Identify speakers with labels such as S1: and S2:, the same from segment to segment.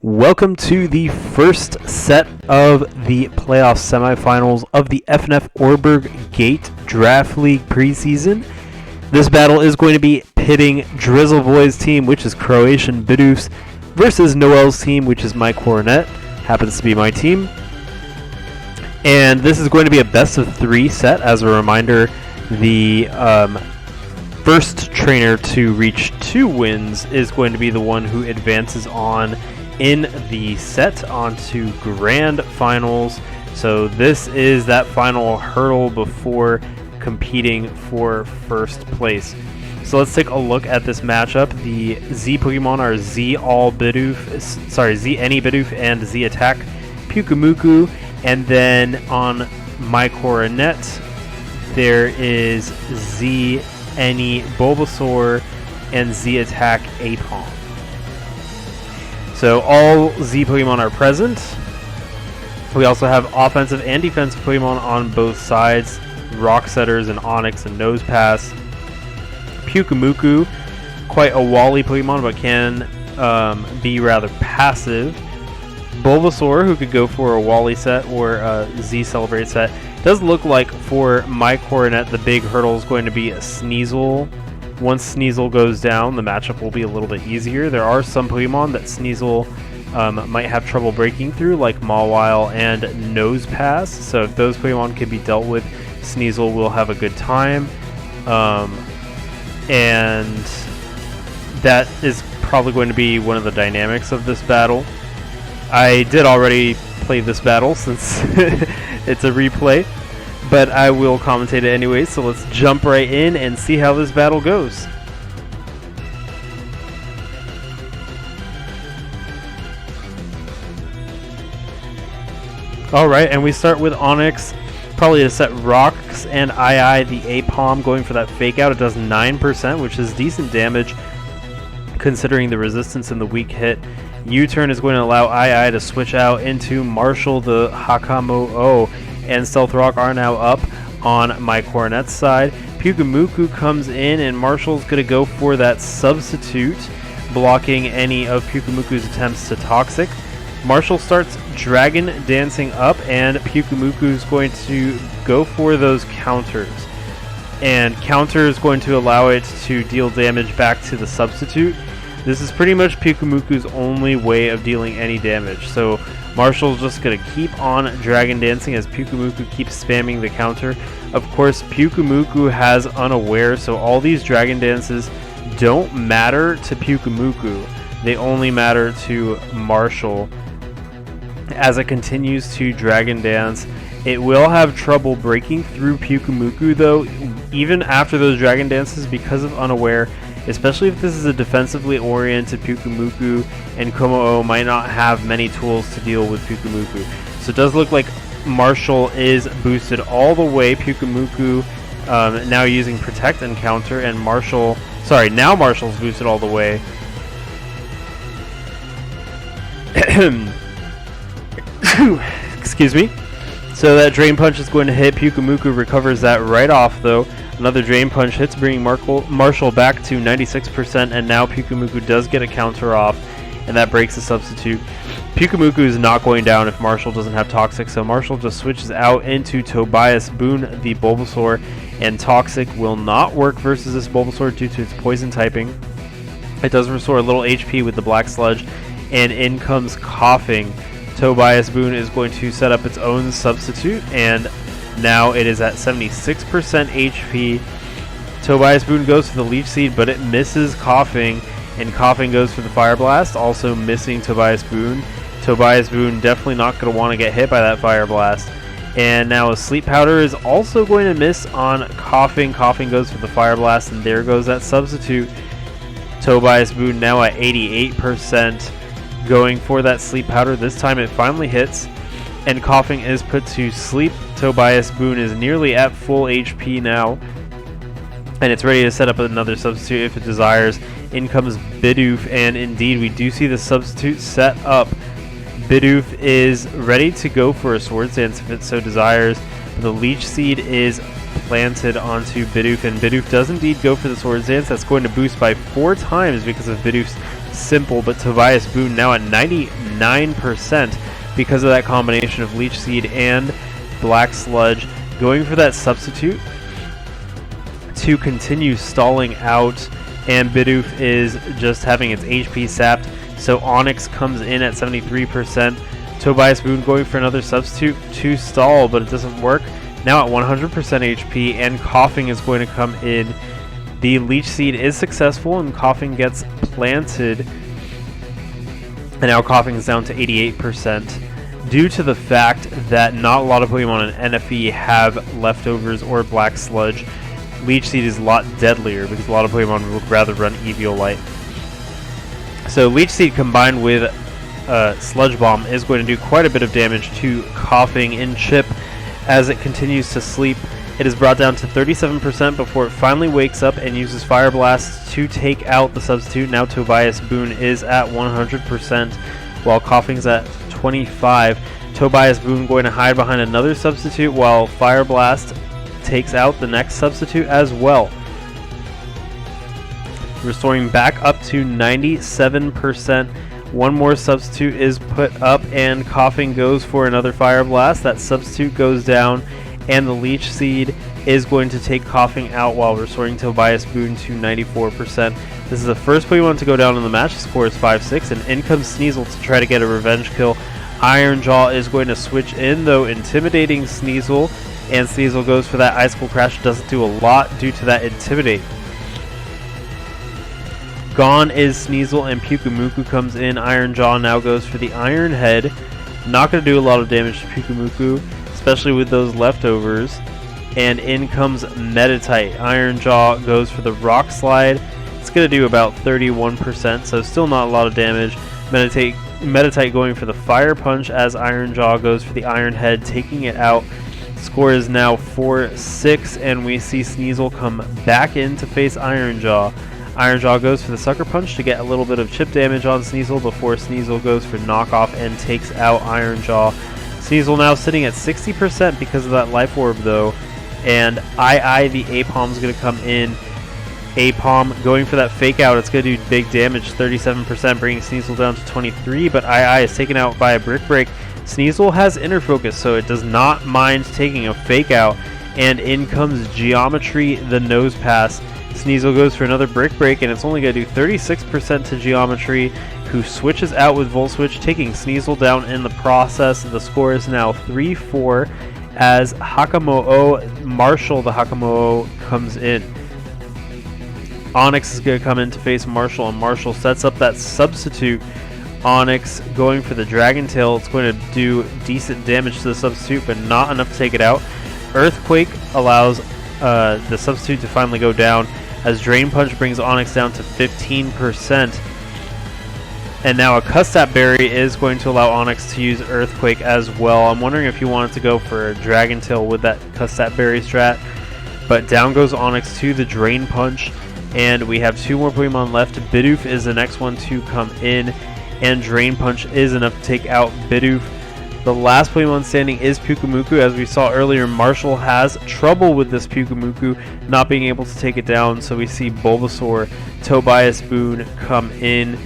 S1: Welcome to the first set of the playoff semifinals of the FnF Oreburgh Gate Draft League preseason. This battle is going to be pitting Drizzle Boys' team, which is Croatian Bidoofs, versus Noel's team, which is my Coronet. Happens to be my team. And this is going to be a best of 3 set. As a reminder, the first trainer to reach 2 wins is going to be the one who advances on in the set onto grand finals. So this is that final hurdle before competing for first place. So let's take a look at this matchup. The Z Pokemon are Z Any Bidoof and Z Attack Pyukumuku, and then on my Coronet there is Z Any Bulbasaur and Z Attack Aipom. So all Z Pokemon are present. We also have offensive and defensive Pokemon on both sides. Rock Setters and Onix and Nosepass. Pyukumuku, quite a Wally Pokemon, but can be rather passive. Bulbasaur, who could go for a Wally set or a Z Celebrate set. Does look like for my Coronet the big hurdle is going to be a Sneasel. Once Sneasel goes down, the matchup will be a little bit easier. There are some Pokemon that Sneasel might have trouble breaking through, like Mawile and Nosepass. So if those Pokemon can be dealt with, Sneasel will have a good time. And that is probably going to be one of the dynamics of this battle. I did already play this battle since it's a replay, but I will commentate it anyway, so let's jump right in and see how this battle goes. Alright, and we start with Onix, probably to set Rocks and the Aipom going for that Fake Out. It does 9%, which is decent damage considering the resistance and the weak hit. U-turn is going to allow to switch out into Marshall the Hakamo-O, and Stealth Rock are now up on my Coronet's side. Pyukumuku comes in, and Marshall's going to go for that Substitute, blocking any of Pyukumuku's attempts to Toxic. Marshall starts Dragon Dancing up, and Pyukumuku's going to go for those counters. And counter is going to allow it to deal damage back to the Substitute. This is pretty much Pyukumuku's only way of dealing any damage. So Marshall's just going to keep on Dragon Dancing as Pyukumuku keeps spamming the counter. Of course, Pyukumuku has Unaware, so all these Dragon Dances don't matter to Pyukumuku. They only matter to Marshall. As it continues to Dragon Dance, it will have trouble breaking through Pyukumuku though, even after those Dragon Dances, because of Unaware. Especially if this is a defensively oriented Pyukumuku, and Komo-O might not have many tools to deal with Pyukumuku. So it does look like Marshall is boosted all the way. Pyukumuku now using Protect and Counter, and now Marshall's boosted all the way. Excuse me. So that Drain Punch is going to hit. Pyukumuku recovers that right off though. Another Drain Punch hits, bringing Marshall back to 96%, and now Pyukumuku does get a counter off, and that breaks the Substitute. Pyukumuku is not going down if Marshall doesn't have Toxic, so Marshall just switches out into Tobias Boone, the Bulbasaur, and Toxic will not work versus this Bulbasaur due to its Poison typing. It does restore a little HP with the Black Sludge, and in comes Coughing. Tobias Boone is going to set up its own Substitute, and now it is at 76% HP. Tobias Boone goes for the Leech Seed, but it misses Coughing, and Coughing goes for the Fire Blast, also missing Tobias Boone. Tobias Boone definitely not going to want to get hit by that Fire Blast. And now a Sleep Powder is also going to miss on Coughing. Coughing goes for the Fire Blast, and there goes that Substitute. Tobias Boone now at 88%, going for that Sleep Powder. This time it finally hits, and Coughing is put to sleep. Tobias Boone is nearly at full HP now, and it's ready to set up another Substitute if it desires. In comes Bidoof, and indeed we do see the Substitute set up. Bidoof is ready to go for a Swords Dance if it so desires. The Leech Seed is planted onto Bidoof, and Bidoof does indeed go for the Swords Dance. That's going to boost by 4 times because of Bidoof's simple, but Tobias Boone now at 99% because of that combination of Leech Seed and Black Sludge, going for that substitute to continue stalling out, and Bidoof is just having its HP sapped, so Onyx comes in at 73%. Tobias Boone going for another substitute to stall, but it doesn't work. Now at 100% HP, and Coughing is going to come in. The Leech Seed is successful, and Coughing gets planted. And now Coughing is down to 88%. Due to the fact that not a lot of Pokemon in NFE have leftovers or Black Sludge, Leech Seed is a lot deadlier because a lot of Pokemon would rather run Eviolite. So Leech Seed combined with Sludge Bomb is going to do quite a bit of damage to Coughing in Chip as it continues to sleep. It is brought down to 37% before it finally wakes up and uses Fire Blast to take out the substitute. Now Tobias Boone is at 100% while Coughing's at 25. Tobias Boone going to hide behind another substitute while Fire Blast takes out the next substitute as well, restoring back up to 97%. One more substitute is put up and Coughing goes for another Fire Blast. That substitute goes down and the Leech Seed is going to take Coughing out while restoring Tobias Boone to 94%. This is the first Pokemon to go down in the match. The score is 5-6, and in comes Sneasel to try to get a revenge kill. Iron Jaw is going to switch in, though, intimidating Sneasel, and Sneasel goes for that Icicle Crash. Doesn't do a lot due to that Intimidate. Gone is Sneasel, and Pyukumuku comes in. Iron Jaw now goes for the Iron Head. Not going to do a lot of damage to Pyukumuku, especially with those leftovers. And in comes Meditite. Iron Jaw goes for the Rock Slide. It's going to do about 31%, so still not a lot of damage. Meditite going for the Fire Punch as Iron Jaw goes for the Iron Head, taking it out. Score is now 4-6, and we see Sneasel come back in to face Iron Jaw. Iron Jaw goes for the Sucker Punch to get a little bit of chip damage on Sneasel before Sneasel goes for Knockoff and takes out Iron Jaw. Sneasel now sitting at 60% because of that Life Orb though, and the Apom is going to come in. Apom going for that Fake Out. It's going to do big damage, 37%, bringing Sneasel down to 23, but is taken out by a Brick Break. Sneasel has Inner Focus, so it does not mind taking a Fake Out, and in comes Geometry, the Nose Pass. Sneasel goes for another Brick Break, and it's only going to do 36% to Geometry, who switches out with Volt Switch, taking Sneasel down in the process. The score is now 3-4 as Marshall the Hakamo'o comes in. Onyx is going to come in to face Marshall, and Marshall sets up that substitute. Onyx going for the Dragon Tail. It's going to do decent damage to the substitute, but not enough to take it out. Earthquake allows the substitute to finally go down, as Drain Punch brings Onyx down to 15%. And now a Custap Berry is going to allow Onyx to use Earthquake as well. I'm wondering if you wanted to go for a Dragon Tail with that Custap Berry strat. But down goes Onyx to the Drain Punch. And we have two more Pokemon left. Bidoof is the next one to come in. And Drain Punch is enough to take out Bidoof. The last Pokemon standing is Pyukumuku. As we saw earlier, Marshall has trouble with this Pyukumuku, not being able to take it down. So we see Bulbasaur, Tobias Boone come in.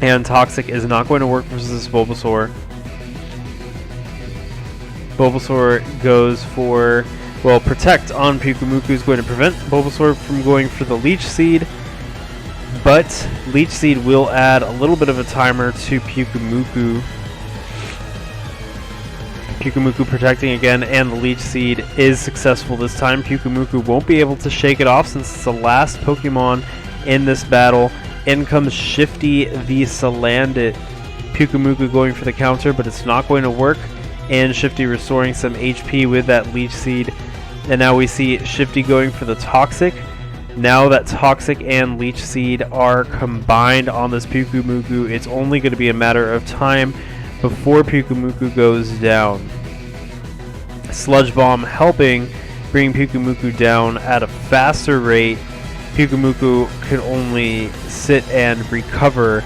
S1: And Toxic is not going to work versus this Bulbasaur. Bulbasaur goes for, well, Protect on Pyukumuku is going to prevent Bulbasaur from going for the Leech Seed. But Leech Seed will add a little bit of a timer to Pyukumuku. Pyukumuku protecting again, and the Leech Seed is successful this time. Pyukumuku won't be able to shake it off since it's the last Pokemon in this battle. In comes Shifty the Salandit. Pyukumuku going for the counter, but it's not going to work. And Shifty restoring some HP with that Leech Seed. And now we see Shifty going for the Toxic. Now that Toxic and Leech Seed are combined on this Pyukumuku, it's only going to be a matter of time before Pyukumuku goes down. Sludge Bomb helping bring Pyukumuku down at a faster rate. Pyukumuku can only sit and recover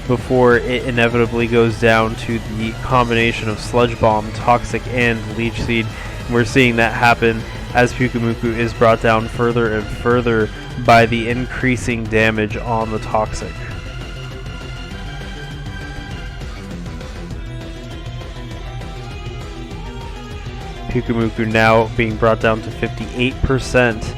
S1: before it inevitably goes down to the combination of Sludge Bomb, Toxic, and Leech Seed. And we're seeing that happen as Pyukumuku is brought down further and further by the increasing damage on the Toxic. Pyukumuku now being brought down to 58%.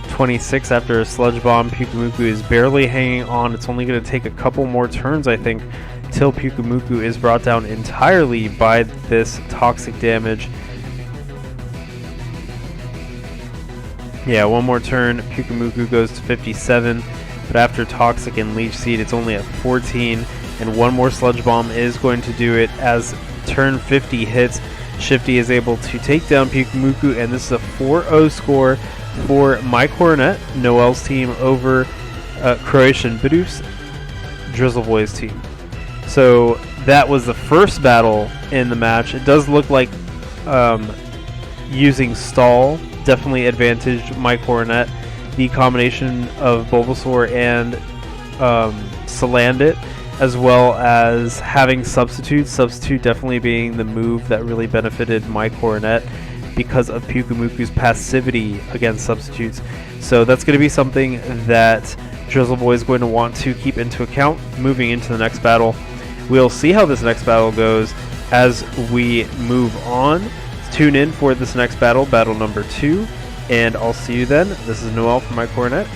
S1: 26 after a sludge bomb. Pyukumuku is barely hanging on. It's only going to take a couple more turns, I think, till Pyukumuku is brought down entirely by this toxic damage. Yeah, one more turn. Pyukumuku goes to 57, but after Toxic and Leech Seed, it's only at 14, and one more Sludge Bomb is going to do it. As turn 50 hits, Shifty is able to take down Pyukumuku, and this is a 4-0 score for my Coronet, Noel's team, over Croatian Bidoofs, Drizzle Boy's team. So that was the first battle in the match. It does look like using Stall definitely advantaged my Coronet. The combination of Bulbasaur and Salandit, as well as having Substitute definitely being the move that really benefited my Coronet because of Pyukumuku's passivity against Substitutes. So that's going to be something that Drizzle Boy is going to want to keep into account moving into the next battle. We'll see how this next battle goes as we move on. Tune in for this next battle, battle number 2, and I'll see you then. This is Noel from my Coronet.